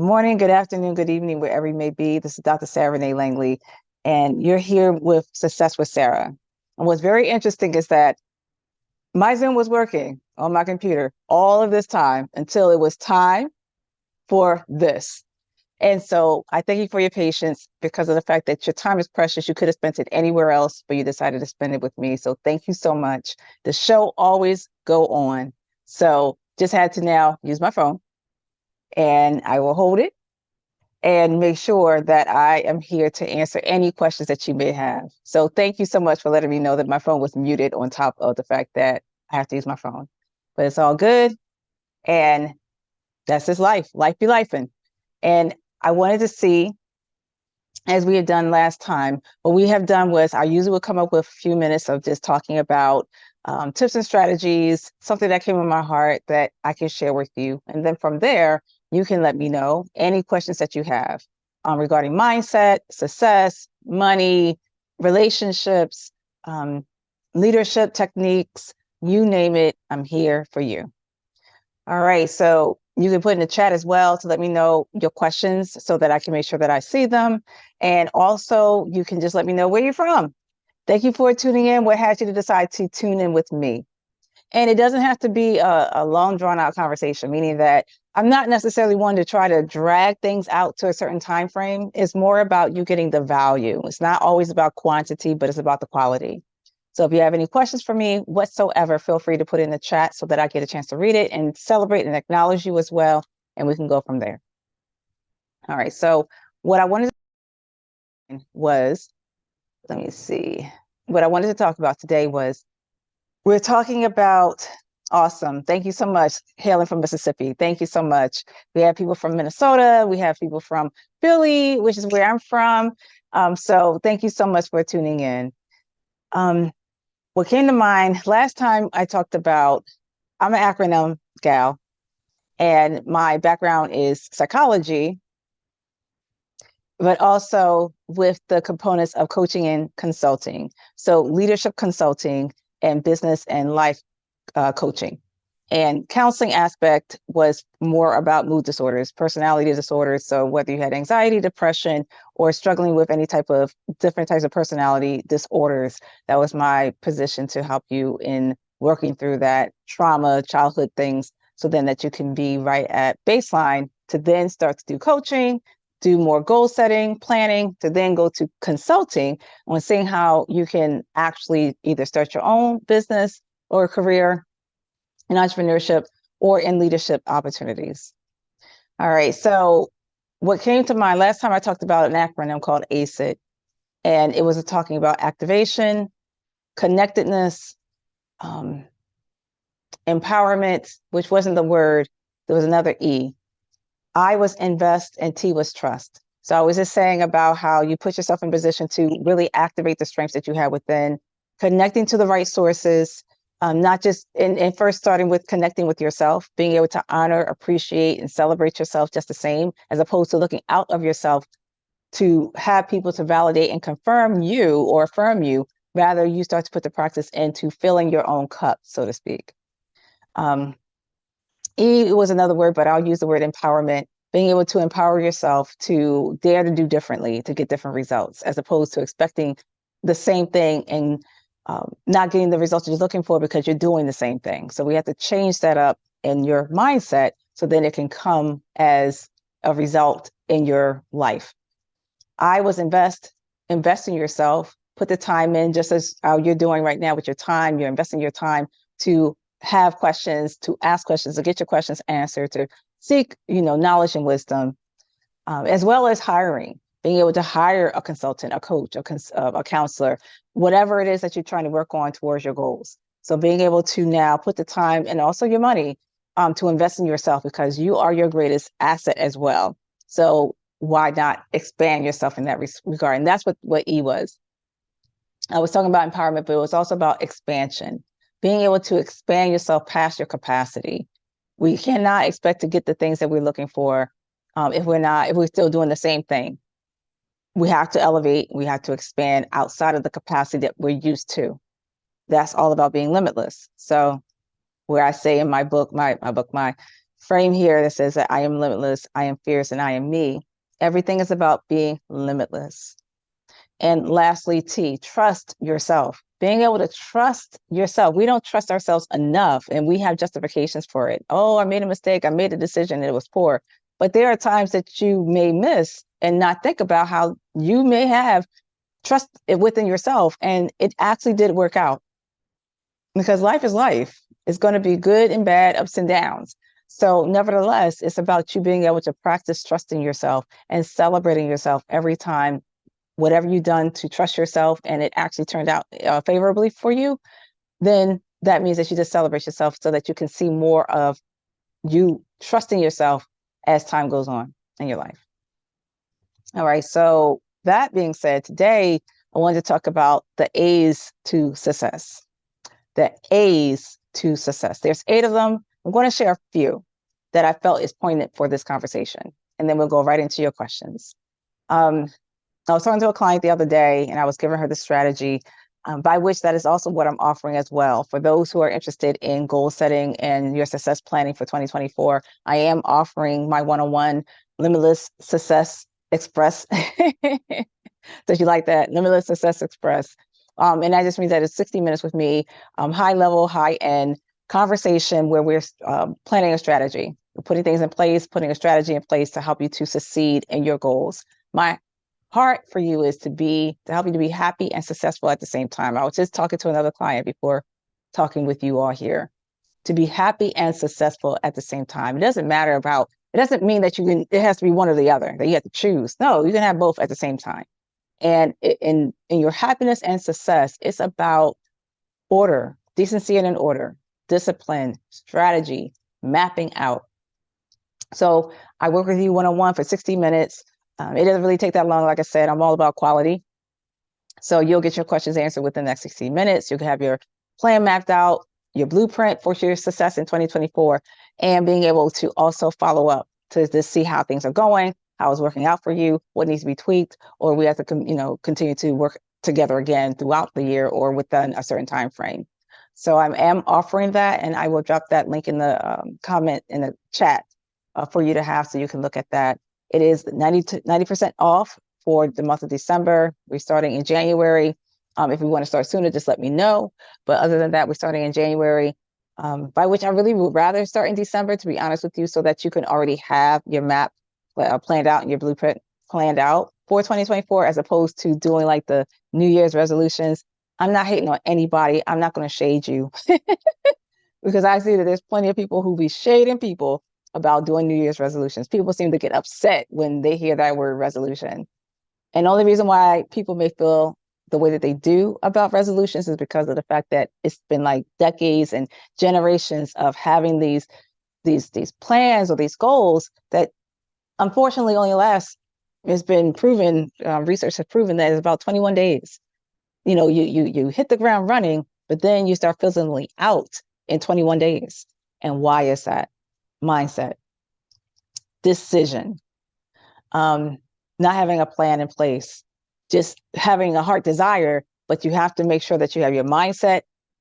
morning, good afternoon, good evening, wherever you may be. This is Dr. Sarah Renee Langley, and you're here with Success with Sarah. And what's very interesting is that my Zoom was working on my computer all of this time until it was time for this. And so I thank you for your patience because of the fact that your time is precious. You could have spent it anywhere else, but you decided to spend it with me. So thank you so much. The show always go on. So just had to now use my phone and I will hold it and make sure that I am here to answer any questions that you may have. So thank you so much for letting me know that my phone was muted on top of the fact that I have to use my phone. But it's all good. And that's just life. Life be lifing. And I wanted to see, as we had done last time, what we have done was I usually would come up with a few minutes of just talking about tips and strategies, something that came in my heart that I can share with you. And then from there, you can let me know any questions that you have regarding mindset, success, money, relationships, leadership techniques, you name it, I'm here for you. All right, so you can put in the chat as well to let me know your questions so that I can make sure that I see them. And also you can just let me know where you're from. Thank you for tuning in. What had you to decide to tune in with me? And it doesn't have to be a long drawn out conversation, meaning that I'm not necessarily one to try to drag things out to a certain time frame. It's more about you getting the value. It's not always about quantity, but it's about the quality. So if you have any questions for me whatsoever, feel free to put in the chat so that I get a chance to read it and celebrate and acknowledge you as well. And we can go from there. All right. So what I wanted to was, let me see. What I wanted to talk about today was we're talking about, awesome. Thank you so much. Hailing from Mississippi. Thank you so much. We have people from Minnesota. We have people from Philly, which is where I'm from. So thank you so much for tuning in. What came to mind last time I talked about, I'm an acronym gal, and my background is psychology, but also with the components of coaching and consulting. So leadership consulting and business and life coaching. And counseling aspect was more about mood disorders, personality disorders. So whether you had anxiety, depression, or struggling with any type of different types of personality disorders, that was my position to help you in working through that trauma, childhood things, so then that you can be right at baseline to then start to do coaching, do more goal setting, planning, to then go to consulting on seeing how you can actually either start your own business or career in entrepreneurship or in leadership opportunities. All right, so what came to mind last time I talked about an acronym called ACID, and it was talking about activation, connectedness, empowerment, which wasn't the word, there was another E. I was invest and T was trust. So I was just saying about how you put yourself in position to really activate the strengths that you have within, connecting to the right sources, not just and first starting with connecting with yourself, being able to honor, appreciate, and celebrate yourself just the same, as opposed to looking out of yourself to have people to validate and confirm you or affirm you. Rather, you start to put the practice into filling your own cup, so to speak. E was another word, but I'll use the word empowerment, being able to empower yourself to dare to do differently, to get different results, as opposed to expecting the same thing and not getting the results you're looking for because you're doing the same thing. So we have to change that up in your mindset so then it can come as a result in your life. I was invest in yourself, put the time in, just as you're doing right now with your time. You're investing your time to have questions, to ask questions, to get your questions answered, to seek, knowledge and wisdom, as well as hiring, being able to hire a consultant, a coach, a counselor, whatever it is that you're trying to work on towards your goals. So being able to now put the time and also your money to invest in yourself, because you are your greatest asset as well. So why not expand yourself in that regard? And that's what E was. I was talking about empowerment, but it was also about expansion, being able to expand yourself past your capacity. We cannot expect to get the things that we're looking for if we're still doing the same thing. We have to elevate, we have to expand outside of the capacity that we're used to. That's all about being limitless. So where I say in my book, my frame here that says that I am limitless, I am fierce, and I am me. Everything is about being limitless. And lastly, T, trust yourself. Being able to trust yourself. We don't trust ourselves enough, and we have justifications for it. Oh, I made a mistake. I made a decision. And it was poor. But there are times that you may miss and not think about how you may have trust it within yourself. And it actually did work out, because life is life. It's going to be good and bad, ups and downs. So nevertheless, it's about you being able to practice trusting yourself and celebrating yourself every time, whatever you've done to trust yourself and it actually turned out favorably for you, then that means that you just celebrate yourself so that you can see more of you trusting yourself as time goes on in your life. All right. So that being said, today I wanted to talk about the A's to success. The A's to success. There's 8 of them. I'm going to share a few that I felt is poignant for this conversation, and then we'll go right into your questions. I was talking to a client the other day, and I was giving her the strategy by which that is also what I'm offering as well. For those who are interested in goal setting and your success planning for 2024, I am offering my one-on-one Limitless Success Express. Does you like that? Limitless Success Express. And that just means that it's 60 minutes with me, high level, high end conversation where we're planning a strategy, we're putting things in place, putting a strategy in place to help you to succeed in your goals. My heart for you is to help you to be happy and successful at the same time. I was just talking to another client before talking with you all here. To be happy and successful at the same time. It doesn't mean that it has to be one or the other, that you have to choose. No, you can have both at the same time. And in your happiness and success, it's about order, decency and an order, discipline, strategy, mapping out. So I work with you one-on-one for 60 minutes. It doesn't really take that long. Like I said, I'm all about quality. So you'll get your questions answered within the next 60 minutes. You can have your plan mapped out, your blueprint for your success in 2024, and being able to also follow up to just see how things are going, how it's working out for you, what needs to be tweaked, or we have to continue to work together again throughout the year or within a certain time frame. So I am offering that, and I will drop that link in the comment in the chat for you to have so you can look at that. It is 90% off for the month of December. We're starting in January. If we want to start sooner, just let me know. But other than that, we're starting in January, by which I really would rather start in December, to be honest with you, so that you can already have your map planned out and your blueprint planned out for 2024, as opposed to doing like the New Year's resolutions. I'm not hating on anybody. I'm not going to shade you because I see that there's plenty of people who be shading people about doing New Year's resolutions. People seem to get upset when they hear that word resolution. And the only reason why people may feel the way that they do about resolutions is because of the fact that it's been like decades and generations of having these plans or these goals that unfortunately only last. It's been proven, research has proven that it's about 21 days. You hit the ground running, but then you start fizzling out in 21 days. And why is that? Mindset, decision, not having a plan in place, just having a heart desire, but you have to make sure that you have your mindset,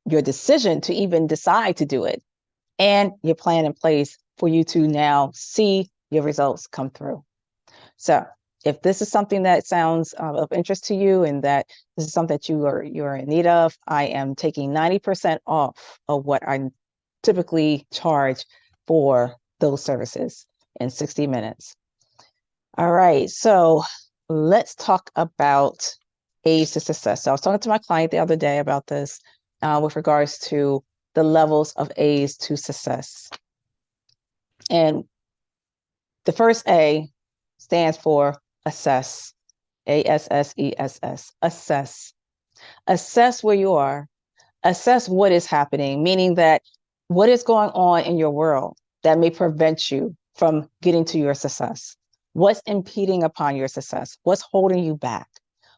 your decision to even decide to do it, and your plan in place for you to now see your results come through. So if this is something that sounds of interest to you and that this is something that you're in need of, I am taking 90% off of what I typically charge for those services in 60 minutes. All right, so let's talk about A's to success. So I was talking to my client the other day about this with regards to the levels of A's to success. And the first A stands for assess, ASSESS, assess. Assess where you are, assess what is happening, meaning that what is going on in your world that may prevent you from getting to your success. What's impeding upon your success? What's holding you back?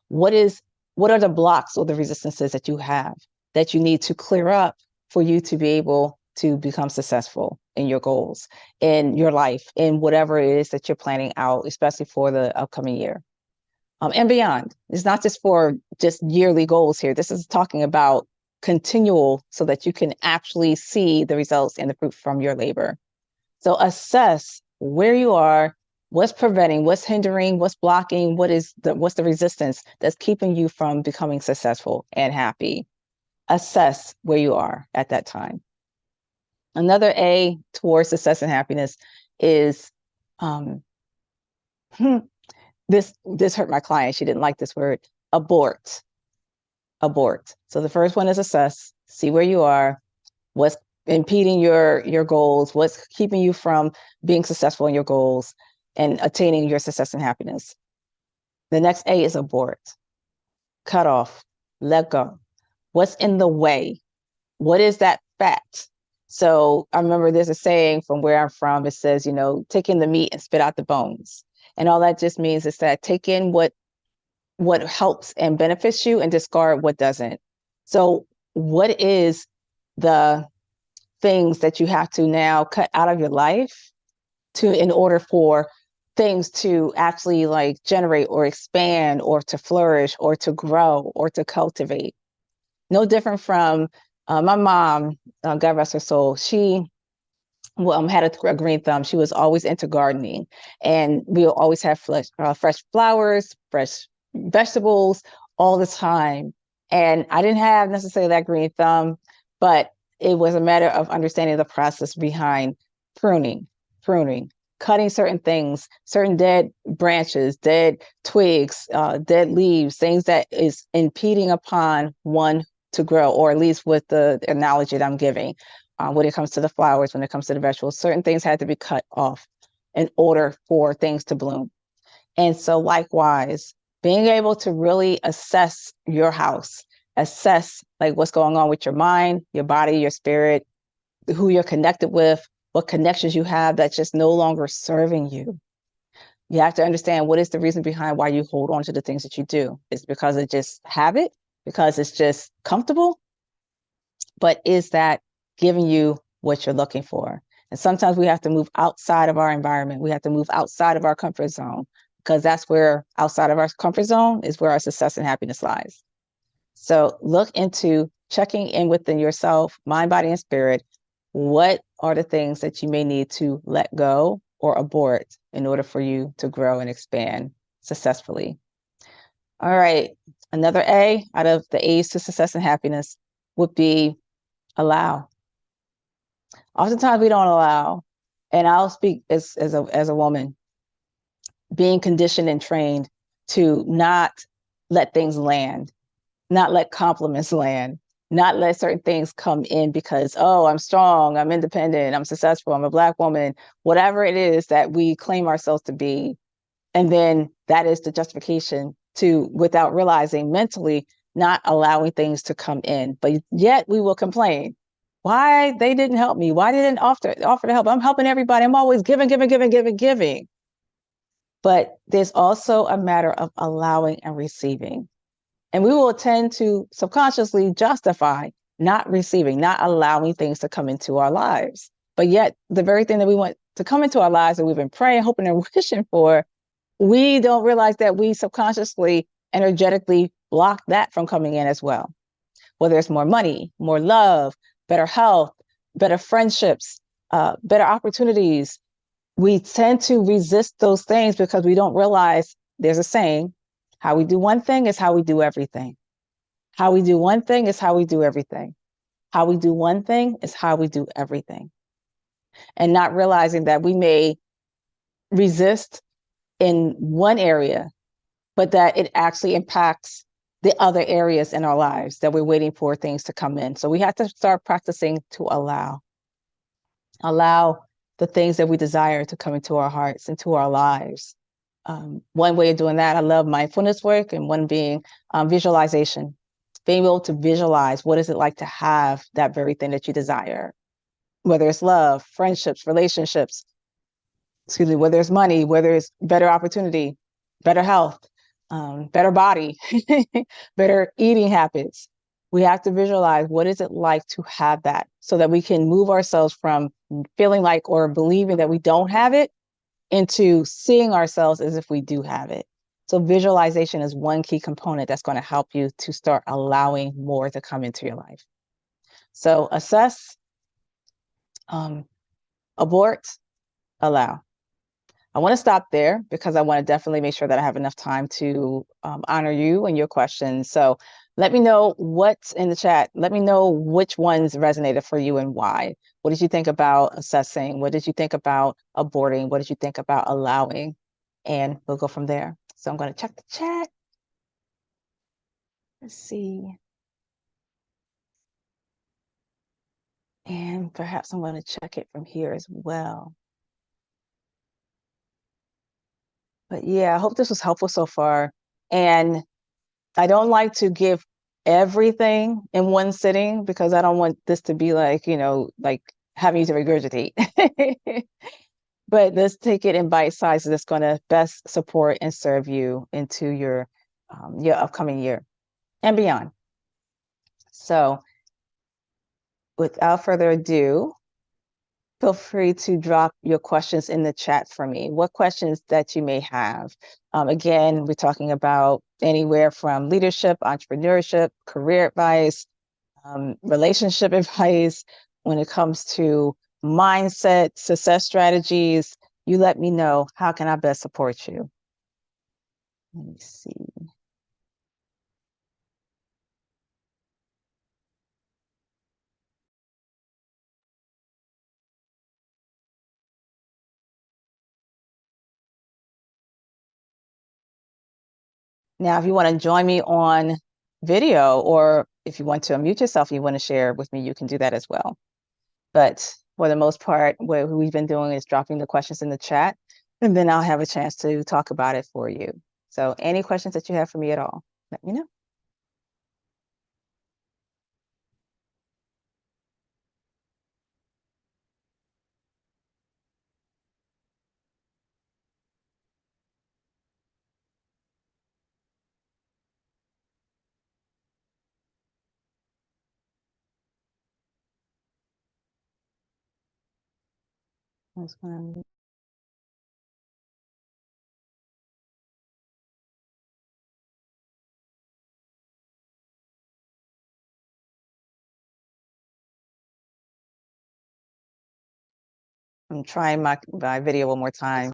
What are the blocks or the resistances that you have that you need to clear up for you to be able to become successful in your goals, in your life, in whatever it is that you're planning out, especially for the upcoming year and beyond. It's not just for just yearly goals here. This is talking about continual so that you can actually see the results and the fruit from your labor. So assess where you are, what's preventing, what's hindering, what's blocking, what's the resistance that's keeping you from becoming successful and happy. Assess where you are at that time. Another A towards success and happiness is this hurt my client. She didn't like this word. Abort. Abort. So the first one is assess, see where you are, what's impeding your goals, what's keeping you from being successful in your goals and attaining your success and happiness. The next A is abort. Cut off, let go. What's in the way? What is that fat? So I remember there's a saying from where I'm from. It says, take in the meat and spit out the bones. And all that just means is that take in what helps and benefits you and discard what doesn't. So what is the things that you have to now cut out of your life in order for things to actually like generate or expand or to flourish or to grow or to cultivate? No different from my mom, God rest her soul. She had a green thumb. She was always into gardening, and we'll always have fresh flowers, fresh vegetables all the time. And I didn't have necessarily that green thumb, but it was a matter of understanding the process behind pruning, cutting certain things, certain dead branches, dead twigs, dead leaves, things that is impeding upon one to grow, or at least with the analogy that I'm giving. When it comes to the flowers, when it comes to the vegetables, certain things had to be cut off in order for things to bloom. And so likewise, being able to really assess your house, assess like what's going on with your mind, your body, your spirit, who you're connected with, what connections you have that's just no longer serving you. You have to understand what is the reason behind why you hold on to the things that you do. It's because it's just habit, because it's just comfortable, but is that giving you what you're looking for? And sometimes we have to move outside of our environment. We have to move outside of our comfort zone, because that's where outside of our comfort zone is where our success and happiness lies. So look into checking in within yourself, mind, body, and spirit. What are the things that you may need to let go or abort in order for you to grow and expand successfully? All right. Another A out of the A's to success and happiness would be allow. Oftentimes we don't allow, and I'll speak as a woman, being conditioned and trained to not let things land, not let compliments land, not let certain things come in because, oh, I'm strong, I'm independent, I'm successful, I'm a Black woman, whatever it is that we claim ourselves to be. And then that is the justification to, without realizing mentally, not allowing things to come in. But yet we will complain. Why they didn't help me? Why they didn't offer to help? I'm helping everybody. I'm always giving. But there's also a matter of allowing and receiving. And we will tend to subconsciously justify not receiving, not allowing things to come into our lives. But yet the very thing that we want to come into our lives that we've been praying, hoping, and wishing for, we don't realize that we subconsciously, energetically block that from coming in as well. Whether it's more money, more love, better health, better friendships, better opportunities. We tend to resist those things because we don't realize there's a saying, how we do one thing is how we do everything. How we do one thing is how we do everything. How we do one thing is how we do everything. And not realizing that we may resist in one area, but that it actually impacts the other areas in our lives that we're waiting for things to come in. So we have to start practicing to allow the things that we desire to come into our hearts, into our lives. One way of doing that, I love mindfulness work, and one being visualization, being able to visualize what is it like to have that very thing that you desire, whether it's love, friendships, relationships, whether it's money, whether it's better opportunity, better health, better body, better eating habits. We have to visualize what is it like to have that so that we can move ourselves from feeling like or believing that we don't have it into seeing ourselves as if we do have it. So visualization is one key component that's going to help you to start allowing more to come into your life. So assess, abort, allow. I want to stop there because I want to definitely make sure that I have enough time to honor you and your questions. So let me know what's in the chat. Let me know which ones resonated for you and why. What did you think about assessing? What did you think about aborting? What did you think about allowing? And we'll go from there. So I'm going to check the chat. Let's see. And perhaps I'm going to check it from here as well. But yeah, I hope this was helpful so far. And I don't like to give everything in one sitting because I don't want this to be like, like having you to regurgitate. But let's take it in bite sizes that's going to best support and serve you into your upcoming year and beyond. So without further ado, feel free to drop your questions in the chat for me. What questions that you may have. Again, we're talking about anywhere from leadership, entrepreneurship, career advice, relationship advice. When it comes to mindset, success strategies, you let me know. How can I best support you? Let me see. Now, if you want to join me on video, or if you want to unmute yourself and you want to share with me, you can do that as well. But for the most part, what we've been doing is dropping the questions in the chat, and then I'll have a chance to talk about it for you. So any questions that you have for me at all, let me know. I'm trying my video one more time.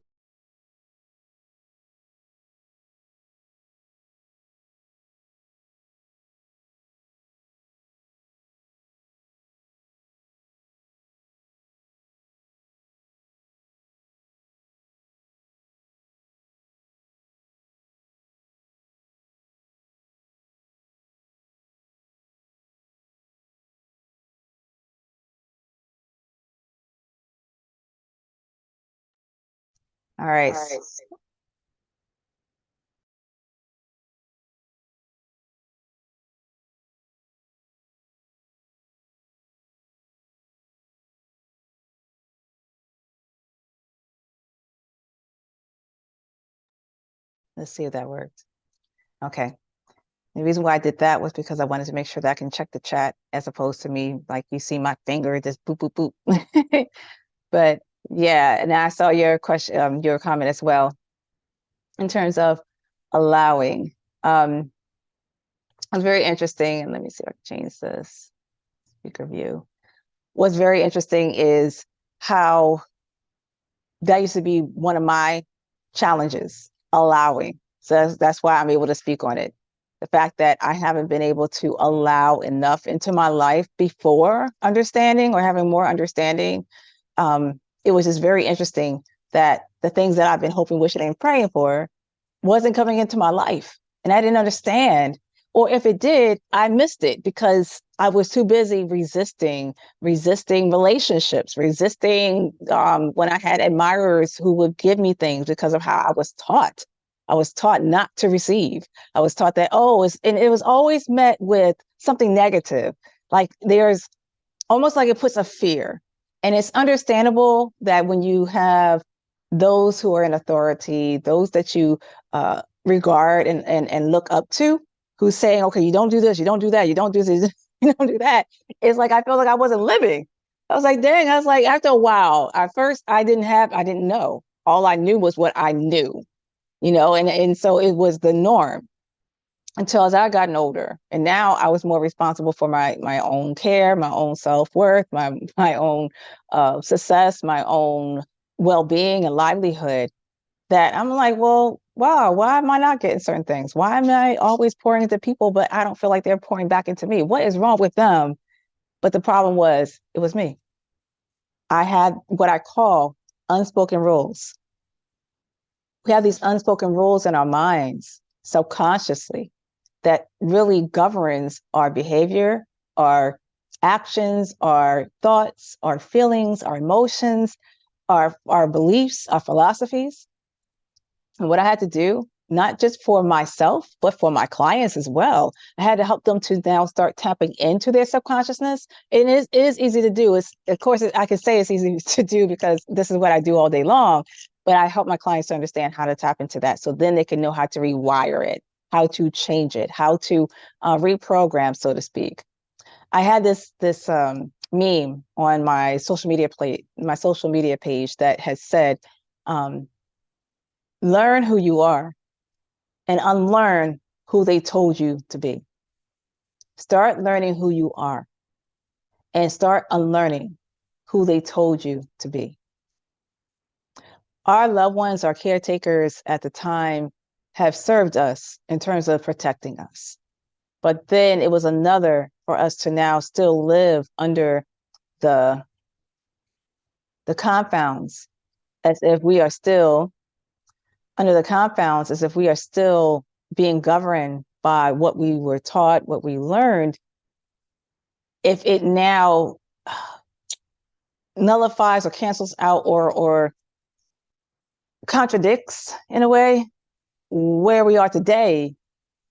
All right. Let's see if that worked. Okay. The reason why I did that was because I wanted to make sure that I can check the chat as opposed to me, like you see my finger just boop, boop, boop. But yeah, and I saw your question, your comment as well, in terms of allowing. It was very interesting. And let me see if I can change this speaker view. What's very interesting is how that used to be one of my challenges, allowing. So that's why I'm able to speak on it. The fact that I haven't been able to allow enough into my life before understanding or having more understanding. It was just very interesting that the things that I've been hoping, wishing, and praying for wasn't coming into my life. And I didn't understand. Or if it did, I missed it because I was too busy resisting relationships, resisting when I had admirers who would give me things because of how I was taught. I was taught not to receive. I was taught that, and it was always met with something negative. Like there's almost like it puts a fear. And it's understandable that when you have those who are in authority, those that you regard and look up to, who's saying, okay, you don't do this, you don't do that, you don't do this, you don't do that. It's like I felt like I wasn't living. I was like, dang, I was like, after a while, at first I didn't know. All I knew was what I knew, and so it was the norm until as I gotten older. And now I was more responsible for my own care, my own self-worth, my own success, my own well-being and livelihood that I'm like, well, wow, why am I not getting certain things? Why am I always pouring into people, but I don't feel like they're pouring back into me? What is wrong with them? But the problem was, it was me. I had what I call unspoken rules. We have these unspoken rules in our minds subconsciously that really governs our behavior, our actions, our thoughts, our feelings, our emotions, our beliefs, our philosophies. And what I had to do, not just for myself, but for my clients as well, I had to help them to now start tapping into their subconsciousness. It is easy to do. It's, of course, I can say it's easy to do because this is what I do all day long. But I help my clients to understand how to tap into that, so then they can know how to rewire it, how to change it, how to reprogram, so to speak. I had this meme on my social media page that has said, um, "Learn who you are and unlearn who they told you to be." Start learning who you are and start unlearning who they told you to be. Our loved ones, our caretakers at the time, have served us in terms of protecting us. But then it was another for us to now still live under the confounds as if we are still under the confounds, as if we are still being governed by what we were taught, what we learned. If it now nullifies or cancels out or contradicts in a way where we are today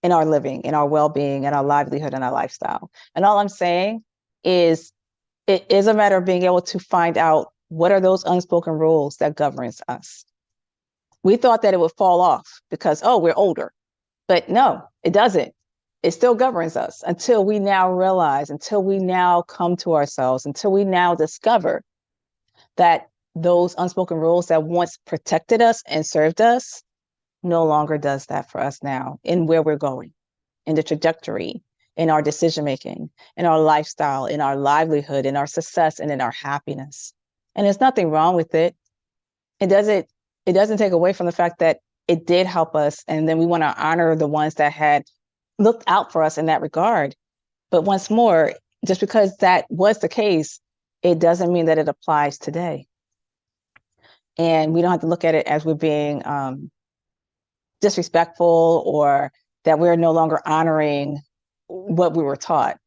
in our living, in our well-being, in our livelihood, and our lifestyle. And all I'm saying is it is a matter of being able to find out what are those unspoken rules that governs us. We thought that it would fall off because, oh, we're older. But no, it doesn't. It still governs us until we now realize, until we now come to ourselves, until we now discover that those unspoken rules that once protected us and served us no longer does that for us now in where we're going, in the trajectory, in our decision making, in our lifestyle, in our livelihood, in our success, and in our happiness. And there's nothing wrong with it. It doesn't take away from the fact that it did help us, and then we want to honor the ones that had looked out for us in that regard. But once more, just because that was the case, it doesn't mean that it applies today. And we don't have to look at it as we're being disrespectful or that we're no longer honoring what we were taught.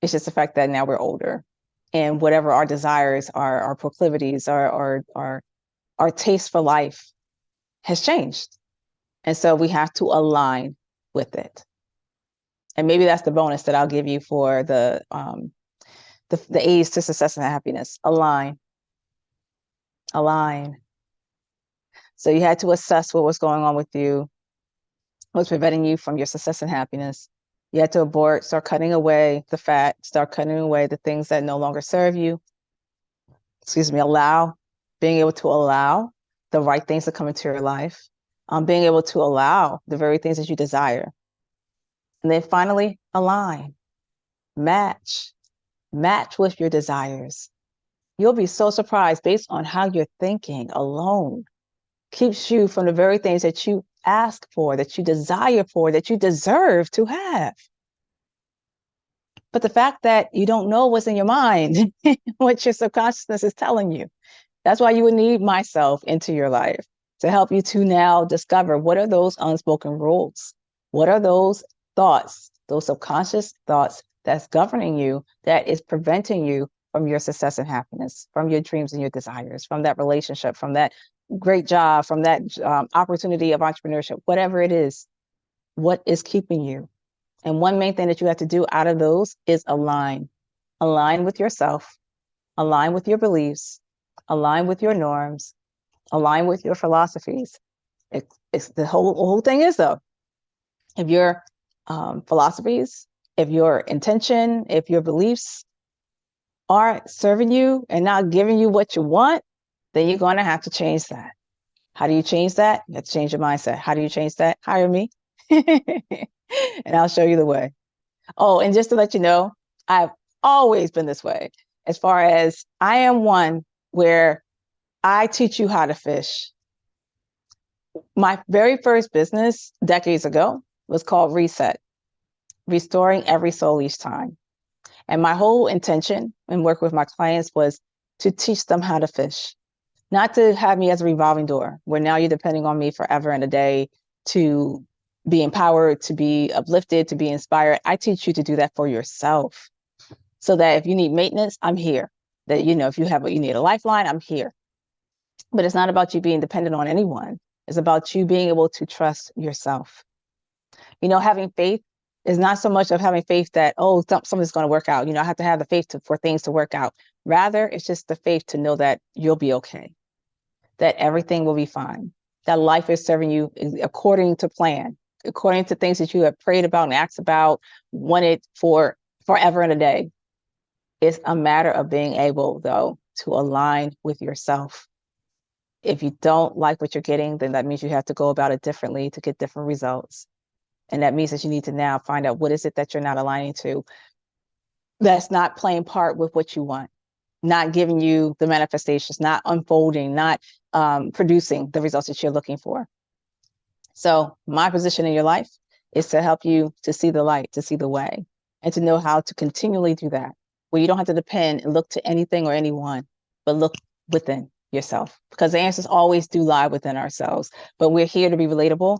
It's just the fact that now we're older, and whatever our desires, our proclivities, our taste for life has changed. And so we have to align with it. And maybe that's the bonus that I'll give you for the A's to success and happiness. Align. So you had to assess what was going on with you, what's preventing you from your success and happiness. You had to abort, start cutting away the fat, start cutting away the things that no longer serve you. Being able to allow the right things to come into your life, being able to allow the very things that you desire. And then finally, align, match with your desires. You'll be so surprised based on how you're thinking alone keeps you from the very things that you ask for, that you desire for, that you deserve to have. But the fact that you don't know what's in your mind, what your subconsciousness is telling you, that's why you would need myself into your life to help you to now discover what are those unspoken rules? What are those thoughts, those subconscious thoughts that's governing you, that is preventing you from your success and happiness, from your dreams and your desires, from that relationship, from that great job, from that opportunity of entrepreneurship, whatever it is, what is keeping you? And one main thing that you have to do out of those is align with yourself, align with your beliefs, align with your norms, align with your philosophies. It's the whole thing is, though, if your philosophies, if your intention, if your beliefs aren't serving you and not giving you what you want, then you're going to have to change that. How do you change that? You have to change your mindset. How do you change that? Hire me and I'll show you the way. Oh, and just to let you know, I've always been this way. As far as I am one where I teach you how to fish. My very first business decades ago was called Reset, restoring every soul each time. And my whole intention and work with my clients was to teach them how to fish, not to have me as a revolving door where now you're depending on me forever and a day to be empowered, to be uplifted, to be inspired. I teach you to do that for yourself so that if you need maintenance, I'm here. That, you know, if you need a lifeline, I'm here. But it's not about you being dependent on anyone. It's about you being able to trust yourself. You know, having faith is not so much of having faith that, oh, something's going to work out. You know, I have to have the faith for things to work out. Rather, it's just the faith to know that you'll be okay, that everything will be fine, that life is serving you according to plan, according to things that you have prayed about and asked about, wanted for forever and a day. It's a matter of being able, though, to align with yourself. If you don't like what you're getting, then that means you have to go about it differently to get different results. And that means that you need to now find out what is it that you're not aligning to that's not playing part with what you want, not giving you the manifestations, not unfolding, not producing the results that you're looking for. So my position in your life is to help you to see the light, to see the way, and to know how to continually do that, where you don't have to depend and look to anything or anyone, but look within yourself, because the answers always do lie within ourselves. But we're here to be relatable.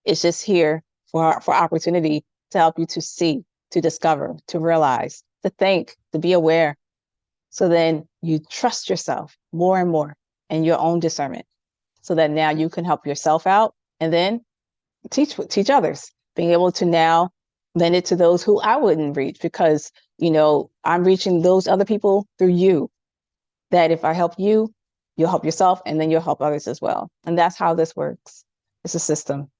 It's just here for opportunity to help you to see, to discover, to realize, to think, to be aware. So then you trust yourself more and more in your own discernment, so that now you can help yourself out and then teach others, being able to now lend it to those who I wouldn't reach, because, you know, I'm reaching those other people through you, that if I help you, you'll help yourself, and then you'll help others as well. And that's how this works. It's a system.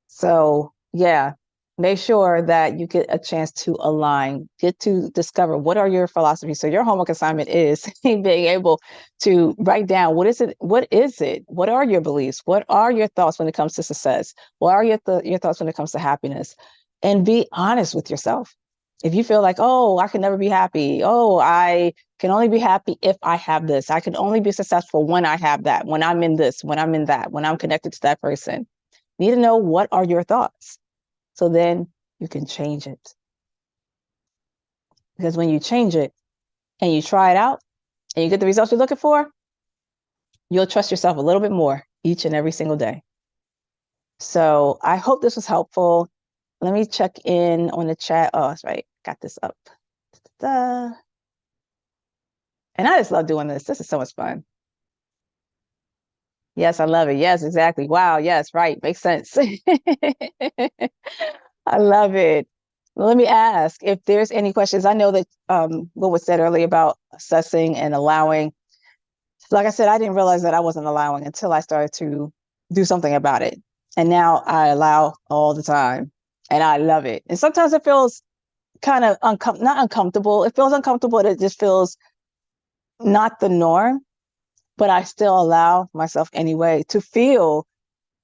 So yeah, make sure that you get a chance to align, get to discover what are your philosophies. So your homework assignment is being able to write down, what is it? What are your beliefs? What are your thoughts when it comes to success? What are your thoughts when it comes to happiness? And be honest with yourself. If you feel like, oh, I can never be happy. Oh, I can only be happy if I have this. I can only be successful when I have that, when I'm in this, when I'm in that, when I'm connected to that person. You need to know, what are your thoughts? So then you can change it. Because when you change it and you try it out and you get the results you're looking for, you'll trust yourself a little bit more each and every single day. So I hope this was helpful. Let me check in on the chat. Oh, that's right. Got this up. Da-da-da. And I just love doing this. This is so much fun. Yes, I love it. Yes, exactly. Wow. Yes, right. Makes sense. I love it. Well, let me ask if there's any questions. I know that what was said earlier about assessing and allowing. Like I said, I didn't realize that I wasn't allowing until I started to do something about it. And now I allow all the time, and I love it. And sometimes it feels kind of not uncomfortable. It feels uncomfortable. It just feels not the norm, but I still allow myself anyway to feel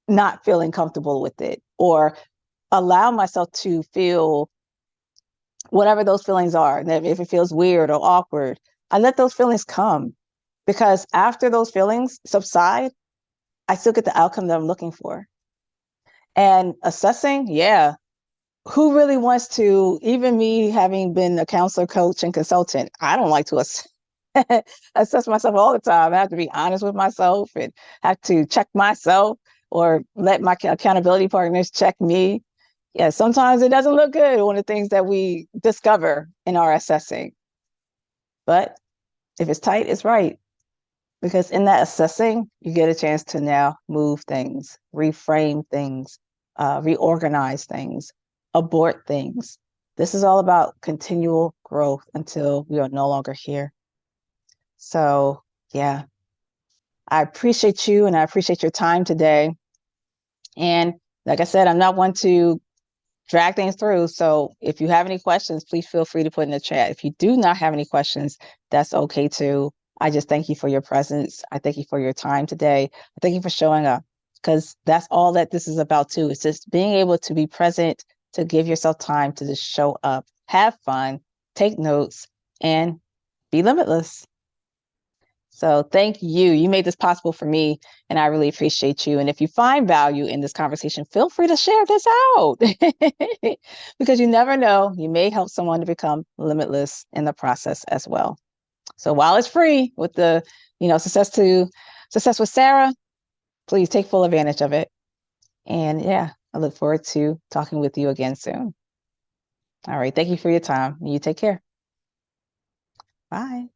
not feeling comfortable with it, or allow myself to feel whatever those feelings are. And if it feels weird or awkward, I let those feelings come, because after those feelings subside, I still get the outcome that I'm looking for. And assessing, yeah, who really wants to, even me having been a counselor, coach, and consultant, I don't like to assess myself all the time. I have to be honest with myself and have to check myself, or let my accountability partners check me. Yeah, sometimes it doesn't look good, one of the things that we discover in our assessing. But if it's tight, it's right. Because in that assessing, you get a chance to now move things, reframe things, reorganize things, abort things. This is all about continual growth until we are no longer here. So yeah, I appreciate you, and I appreciate your time today. And like I said, I'm not one to drag things through. So if you have any questions, please feel free to put in the chat. If you do not have any questions, that's okay too. I just thank you for your presence. I thank you for your time today. I thank you for showing up, because that's all that this is about too. It's just being able to be present, to give yourself time to just show up, have fun, take notes, and be limitless. So thank you. You made this possible for me, and I really appreciate you. And if you find value in this conversation, feel free to share this out because you never know, you may help someone to become limitless in the process as well. So while it's free with the, success with Sarah, please take full advantage of it. And yeah, I look forward to talking with you again soon. All right. Thank you for your time. You take care. Bye.